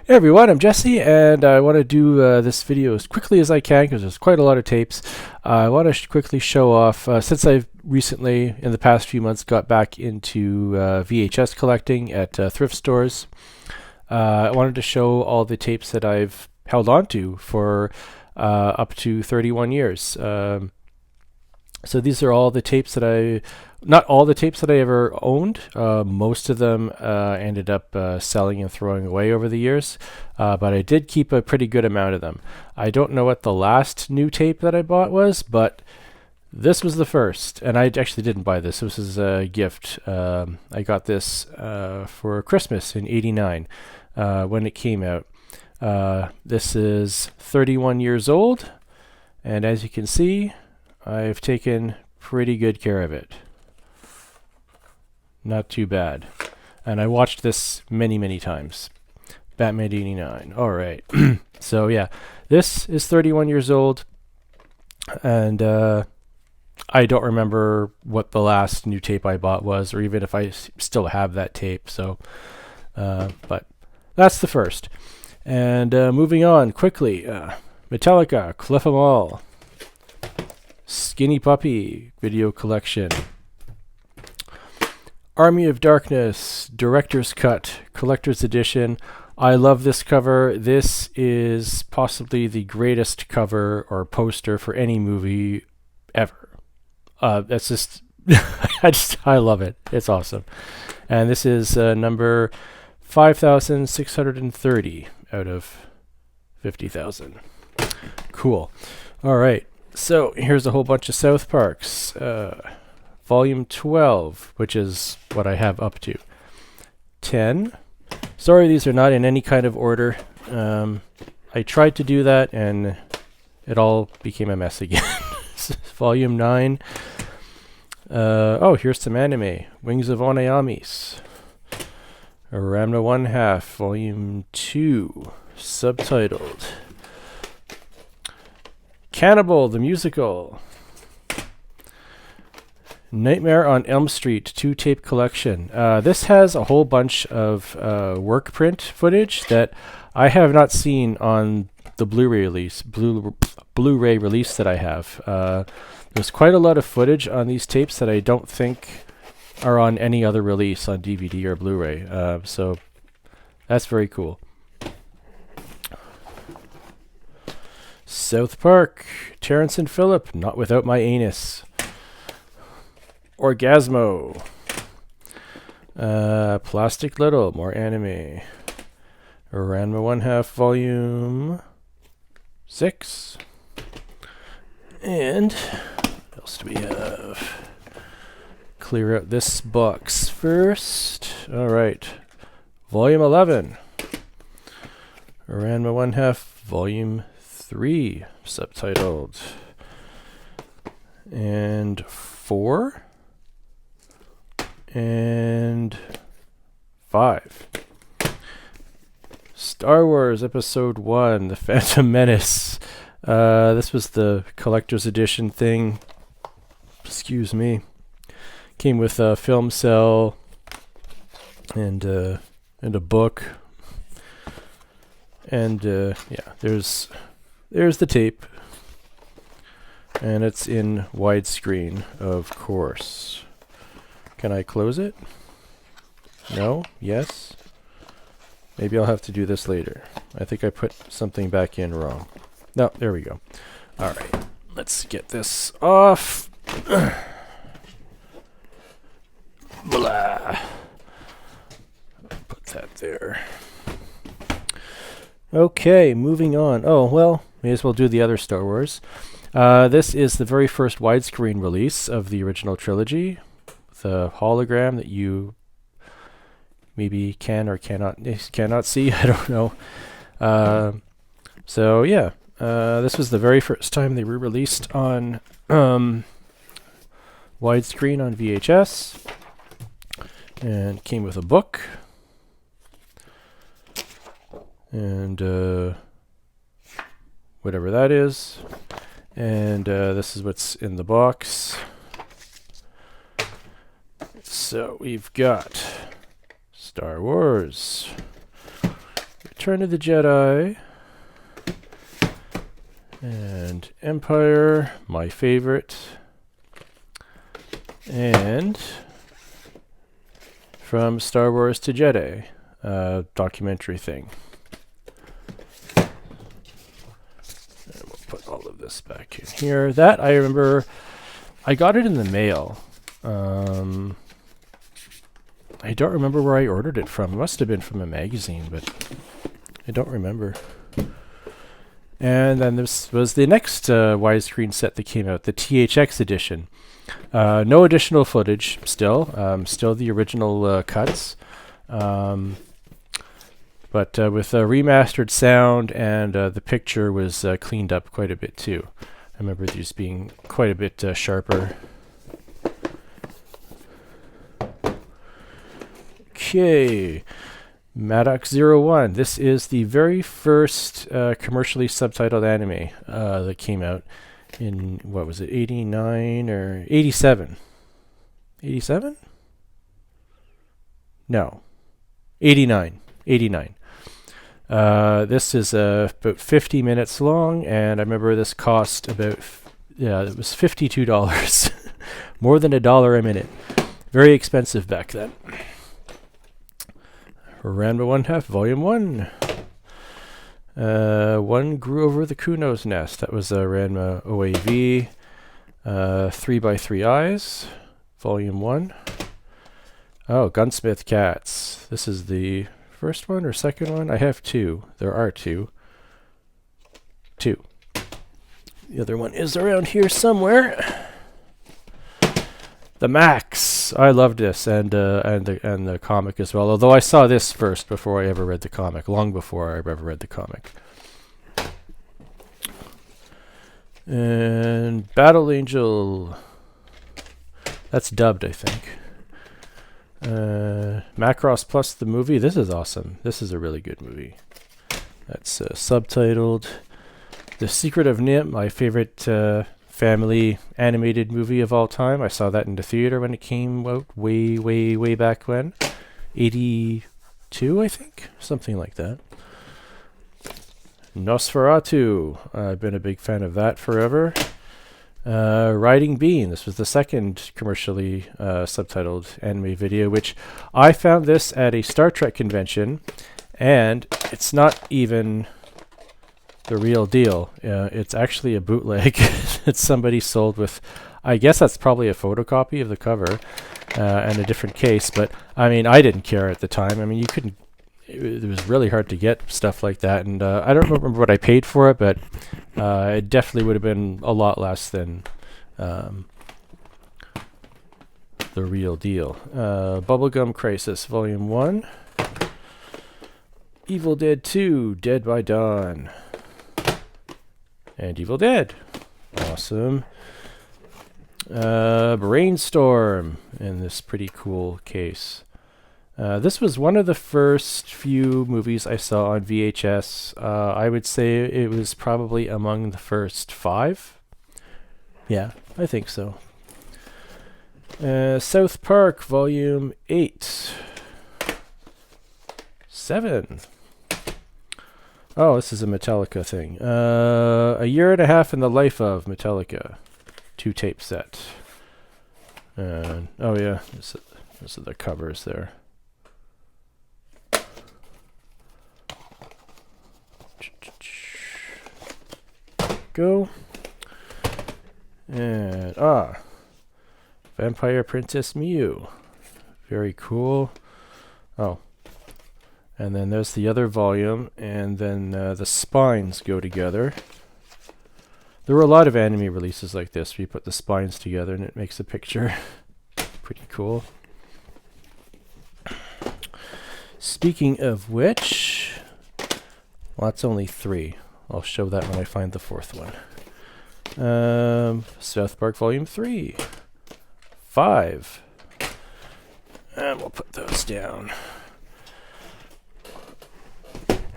Hey everyone, I'm Jesse, and I want to do this video as quickly as I can because there's quite a lot of tapes. I want to quickly show off, since I've recently, in the past few months, got back into VHS collecting at thrift stores. I wanted to show all the tapes that I've held on to for up to 31 years. So these are all the tapes that not all the tapes that I ever owned. Most of them ended up selling and throwing away over the years, but I did keep a pretty good amount of them. I don't know what the last new tape that I bought was, but this was the first, and I actually didn't buy this. This was a gift. I got this for Christmas in '89 when it came out. This is 31 years old, and as you can see, I've taken pretty good care of it. Not too bad. And I watched this many, many times. Batman '89. All right. So yeah, this is 31 years old, and I don't remember what the last new tape I bought was, or even if I still have that tape. So, but that's the first. And moving on quickly, Metallica, Cliff 'Em All. Skinny Puppy video collection. Army of Darkness Director's Cut Collector's Edition. I love this cover. This is possibly the greatest cover or poster for any movie ever. That's just I love it. It's awesome. And this is number 5,630 out of 50,000. Cool. All right. So here's a whole bunch of South Parks. Volume 12, which is what I have up to. 10. Sorry, these are not in any kind of order. I tried to do that, and it all became a mess again. Volume 9. Oh, here's some anime. Wings of Oneamis. Ramna 1/2, Volume 2. Subtitled. Cannibal, the musical. Nightmare on Elm Street 2-tape collection. This has a whole bunch of work print footage that I have not seen on the Blu-ray release. Blu-ray release that I have. There's quite a lot of footage on these tapes that I don't think are on any other release on DVD or Blu-ray. So that's very cool. South Park, Terrence and Phillip, Not Without My Anus. Orgasmo. Plastic Little, more anime. Ranma 1/2, Volume 6. And what else do we have? Clear out this box first. All right. Volume 11. Ranma 1/2, Volume 3, subtitled. And 4. And 5. Star Wars Episode 1, The Phantom Menace. This was the collector's edition thing. Excuse me. Came with a film cell and a book. And yeah, there's the tape. And it's in widescreen, of course. Can I close it? No? Yes? Maybe I'll have to do this later. I think I put something back in wrong. No, there we go. All right. Let's get this off. Blah. Put that there. Okay, moving on. Oh, well, may as well do the other Star Wars. This is the very first widescreen release of the original trilogy. The hologram that you maybe can or cannot see. I don't know. So yeah, this was the very first time they were released on widescreen on VHS, and came with a book and whatever that is, and this is what's in the box. So we've got Star Wars, Return of the Jedi. And Empire, my favorite. And From Star Wars to Jedi, documentary thing. And we'll put all of this back in here. That I remember, I got it in the mail. I don't remember where I ordered it from. It must have been from a magazine, but I don't remember. And then this was the next widescreen set that came out, the THX edition. No additional footage still. Still the original cuts. But with remastered sound, and the picture was cleaned up quite a bit too. I remember these being quite a bit sharper. Okay. Maddox01. This is the very first commercially subtitled anime that came out in, what was it, 89 or 87? 87? No. 89. 89. This is about 50 minutes long, and I remember this cost about, it was $52. More than $1 a minute. Very expensive back then. Ranma 1/2, Volume 1. One grew over the Kuno's nest. That was Ranma OAV. 3x3 Eyes, Volume 1. Oh, Gunsmith Cats. This is the first one or second one? I have two. There are two. Two. The other one is around here somewhere. The Max. I loved this, and the comic as well. Although I saw this first before I ever read the comic, long before I ever read the comic. And Battle Angel. That's dubbed, I think. Macross Plus the movie. This is awesome. This is a really good movie. That's subtitled. The Secret of Nim, my favorite family animated movie of all time. I saw that in the theater when it came out way back when. 82, I think? Something like that. Nosferatu. I've been a big fan of that forever. Riding Bean. This was the second commercially subtitled anime video, which I found this at a Star Trek convention, and it's not even the real deal. It's actually a bootleg that somebody sold with, I guess that's probably a photocopy of the cover and a different case, but I mean, I didn't care at the time. I mean, you couldn't, it was really hard to get stuff like that, and I don't remember what I paid for it, but it definitely would have been a lot less than the real deal. Bubblegum Crisis, Volume 1. Evil Dead 2, Dead by Dawn. And Evil Dead. Awesome. Brainstorm in this pretty cool case. This was one of the first few movies I saw on VHS. I would say it was probably among the first 5. Yeah, I think so. South Park, Volume 8. 7. Oh, this is a Metallica thing. A Year and a Half in the Life of Metallica. 2-tape set. Oh yeah, those are the covers there. Go. And Vampire Princess Mew. Very cool. Oh. And then there's the other volume, and then the spines go together. There were a lot of anime releases like this where you put the spines together and it makes a picture. Pretty cool. Speaking of which, well, that's only 3. I'll show that when I find the 4th one. South Park Volume 3. 5. And we'll put those down.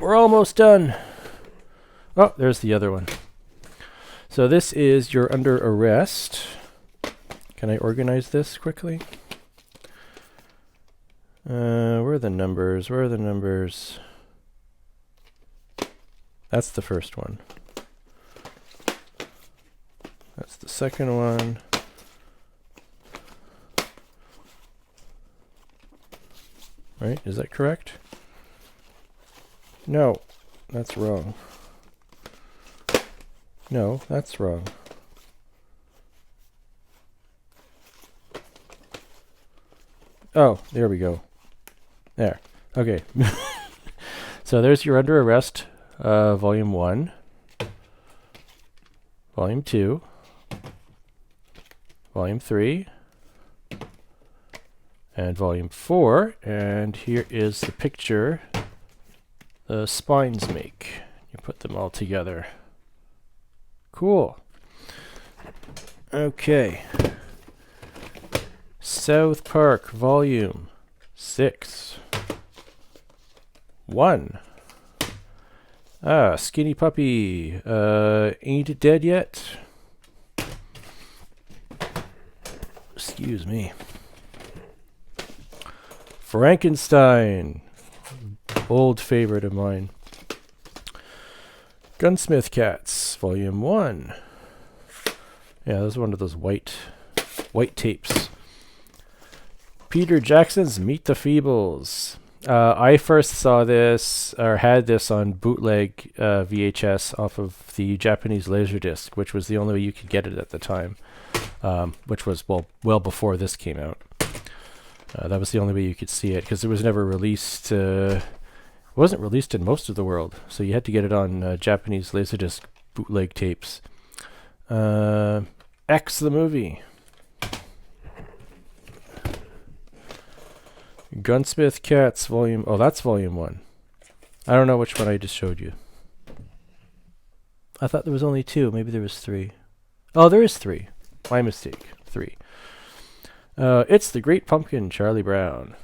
We're almost done. Oh, there's the other one. So this is You're Under Arrest. Can I organize this quickly? Where are the numbers? Where are the numbers? That's the first one. That's the second one. Right, is that correct? No, that's wrong. No, that's wrong. Oh, there we go. There. Okay. So there's You're Under Arrest, Volume 1, Volume 2, Volume 3, and Volume 4. And here is the picture the spines make. You put them all together. Cool. Okay. South Park, Volume 6. 1. Skinny Puppy. Ain't It Dead Yet? Excuse me. Frankenstein. Old favorite of mine. Gunsmith Cats, Volume 1. Yeah, this is one of those white tapes. Peter Jackson's Meet the Feebles. I first saw this, or had this on bootleg VHS off of the Japanese Laserdisc, which was the only way you could get it at the time, which was well before this came out. That was the only way you could see it, because it was never released. It wasn't released in most of the world, so you had to get it on Japanese Laserdisc bootleg tapes. X the Movie. Gunsmith Cats, Volume... Oh, that's Volume 1. I don't know which one I just showed you. I thought there was only 2. Maybe there was 3. Oh, there is 3. My mistake. 3. It's the Great Pumpkin, Charlie Brown.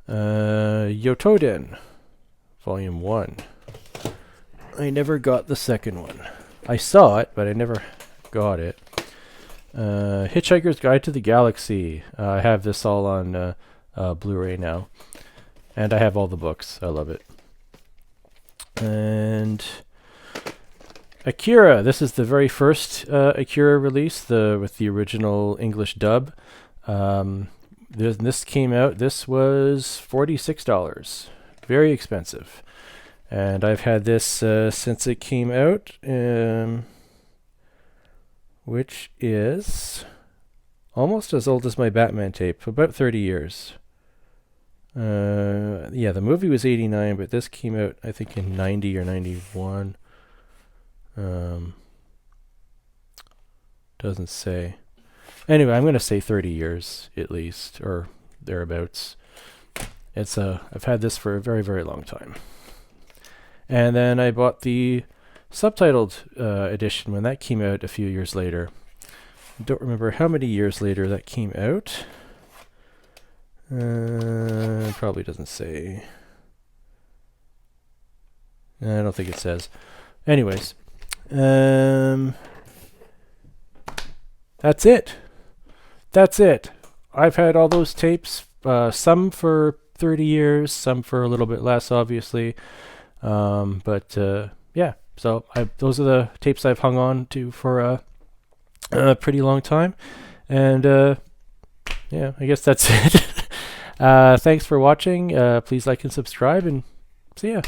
Yotoden, Volume 1. I never got the second one. I saw it, but I never got it. Hitchhiker's Guide to the Galaxy. I have this all on Blu-ray now. And I have all the books. I love it. And Akira. This is the very first Akira release, with the original English dub. This came out. This was $46. Very expensive. And I've had this since it came out. Which is almost as old as my Batman tape, about 30 years. Yeah, the movie was 89, but this came out, I think, in 90 or 91. Doesn't say. Anyway, I'm going to say 30 years, at least, or thereabouts. I've had this for a very, very long time. And then I bought the subtitled edition when that came out a few years later. I don't remember how many years later that came out. Probably doesn't say. I don't think it says. Anyways, that's it. That's it. I've had all those tapes, some for 30 years, some for a little bit less, obviously. Yeah. So those are the tapes I've hung on to for a pretty long time. And yeah, I guess that's it. Thanks for watching. Please like and subscribe, and see ya.